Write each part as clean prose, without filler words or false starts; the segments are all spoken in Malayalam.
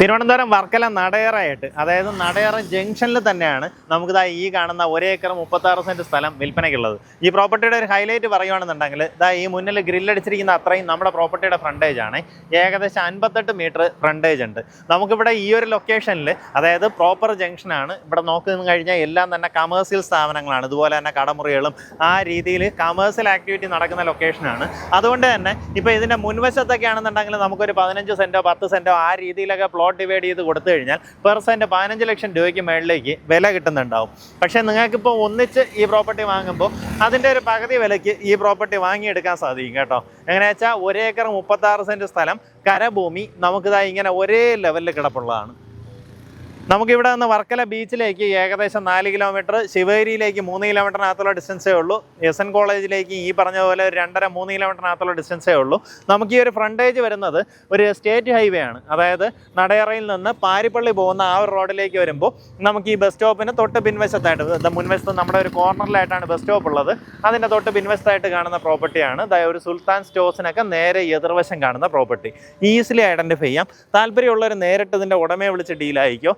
തിരുവനന്തപുരം വർക്കല നടയറായിട്ട്, അതായത് നടയറ ജംഗ്ഷനിൽ തന്നെയാണ് നമുക്കിതാ ഈ കാണുന്ന 1 ഏക്കർ 36 സെൻറ്റ് സ്ഥലം വിൽപ്പനയ്ക്കുള്ളത്. ഈ പ്രോപ്പർട്ടിയുടെ ഒരു ഹൈലൈറ്റ് പറയുകയാണെന്നുണ്ടെങ്കിൽ ഇതാ ഈ മുന്നിൽ ഗ്രില്ലടിച്ചിരിക്കുന്ന അത്രയും നമ്മുടെ പ്രോപ്പർട്ടിയുടെ ഫ്രണ്ടേജ് ആണ്. ഏകദേശം 58 മീറ്റർ ഫ്രണ്ടേജ് ഉണ്ട്. നമുക്കിവിടെ ഈ ഒരു ലൊക്കേഷനിൽ, അതായത് പ്രോപ്പർ ജംഗ്ഷനാണ്. ഇവിടെ നോക്കി കഴിഞ്ഞാൽ എല്ലാം തന്നെ കമേഴ്സ്യൽ സ്ഥാപനങ്ങളാണ്. ഇതുപോലെ തന്നെ കടമുറികളും ആ രീതിയിൽ കമേഴ്സ്യൽ ആക്ടിവിറ്റി നടക്കുന്ന ലൊക്കേഷനാണ്. അതുകൊണ്ട് തന്നെ ഇപ്പോൾ ഇതിൻ്റെ മുൻവശത്തൊക്കെ ആണെന്നുണ്ടെങ്കിൽ നമുക്കൊരു 15 സെൻറ്റോ 10 സെൻറ്റോ ആ രീതിയിലൊക്കെ പ്ലോട്ട് ഡിവൈഡ് ചെയ്ത് കൊടുത്തു കഴിഞ്ഞാൽ പെർ സെൻറ്റ് 15 ലക്ഷം രൂപയ്ക്ക് മേളിലേക്ക് വില കിട്ടുന്നുണ്ടാവും. പക്ഷേ നിങ്ങൾക്കിപ്പോൾ ഒന്നിച്ച് ഈ പ്രോപ്പർട്ടി വാങ്ങുമ്പോൾ അതിൻ്റെ ഒരു പകുതി വിലയ്ക്ക് ഈ പ്രോപ്പർട്ടി വാങ്ങിയെടുക്കാൻ സാധിക്കും കേട്ടോ. എങ്ങനെയാ വെച്ചാൽ 1 ഏക്കർ 36 സെൻറ്റ് സ്ഥലം, കരഭൂമി, നമുക്കിതാ ഇങ്ങനെ ഒരേ ലെവലിൽ കിടപ്പുള്ളതാണ്. നമുക്കിവിടെ നിന്ന് വർക്കല ബീച്ചിലേക്ക് ഏകദേശം 4 കിലോമീറ്റർ, ശിവേരിയിലേക്ക് 3 കിലോമീറ്ററിനകത്തുള്ള ഡിസ്റ്റൻസേ ഉള്ളൂ. SN കോളേജിലേക്ക് ഈ പറഞ്ഞ പോലെ 2.5-3 കിലോമീറ്ററിനകത്തുള്ള ഡിസ്റ്റൻസേ ഉള്ളൂ. നമുക്ക് ഈ ഒരു ഫ്രണ്ടേജ് വരുന്നത് ഒരു സ്റ്റേറ്റ് ഹൈവേ ആണ്. അതായത് നടയറയിൽ നിന്ന് പാരിപ്പള്ളി പോകുന്ന ആ ഒരു റോഡിലേക്ക് വരുമ്പോൾ നമുക്ക് ഈ ബസ് സ്റ്റോപ്പിന് തൊട്ട് പിൻവശത്തായിട്ട്, മുൻവശത്ത് നമ്മുടെ ഒരു കോർണറിലായിട്ടാണ് ബസ് സ്റ്റോപ്പ് ഉള്ളത്. അതിൻ്റെ തൊട്ട് പിൻവശത്തായിട്ട് കാണുന്ന പ്രോപ്പർട്ടിയാണ്. അതായത് ഒരു സുൽത്താൻ സ്റ്റോഴ്സിനൊക്കെ നേരെ എതിർവശം കാണുന്ന പ്രോപ്പർട്ടി. ഈസിലി ഐഡൻറ്റിഫൈ ചെയ്യാം. താല്പര്യമുള്ളവർ നേരിട്ട് ഇതിൻ്റെ ഉടമയെ വിളിച്ച് ഡീലായിക്കോ.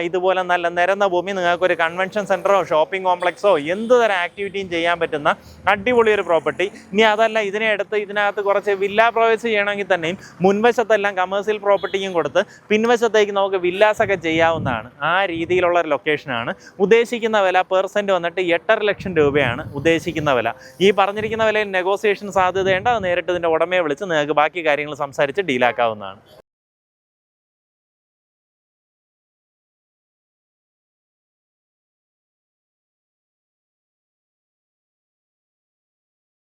ഇതുപോലെ നല്ല നിരന്ന ഭൂമി, നിങ്ങൾക്കൊരു കൺവെൻഷൻ സെൻറ്ററോ ഷോപ്പിംഗ് കോംപ്ലക്സോ എന്ത് തരം ആക്ടിവിറ്റിയും ചെയ്യാൻ പറ്റുന്ന അടിപൊളി ഒരു പ്രോപ്പർട്ടി. ഇനി അതല്ല, ഇതിനകത്ത് കുറച്ച് വില്ല പ്രൊവൈസ് ചെയ്യണമെങ്കിൽ തന്നെയും മുൻവശത്തെല്ലാം കമേഴ്സ്യൽ പ്രോപ്പർട്ടിയും കൊടുത്ത് പിൻവശത്തേക്ക് നമുക്ക് വില്ലാസൊക്കെ ചെയ്യാവുന്നതാണ്. ആ രീതിയിലുള്ള ഒരു ലൊക്കേഷനാണ്. ഉദ്ദേശിക്കുന്ന വില പെർ സെൻറ്റ് വന്നിട്ട് 8.5 ലക്ഷം രൂപയാണ് ഉദ്ദേശിക്കുന്ന വില. ഈ പറഞ്ഞിരിക്കുന്ന വിലയിൽ നെഗോസിയേഷൻ സാധ്യതയുണ്ട്. അത് നേരിട്ട് ഇതിൻ്റെ ഉടമയെ വിളിച്ച് നിങ്ങൾക്ക് ബാക്കി കാര്യങ്ങൾ സംസാരിച്ച് ഡീലാക്കാവുന്നതാണ്.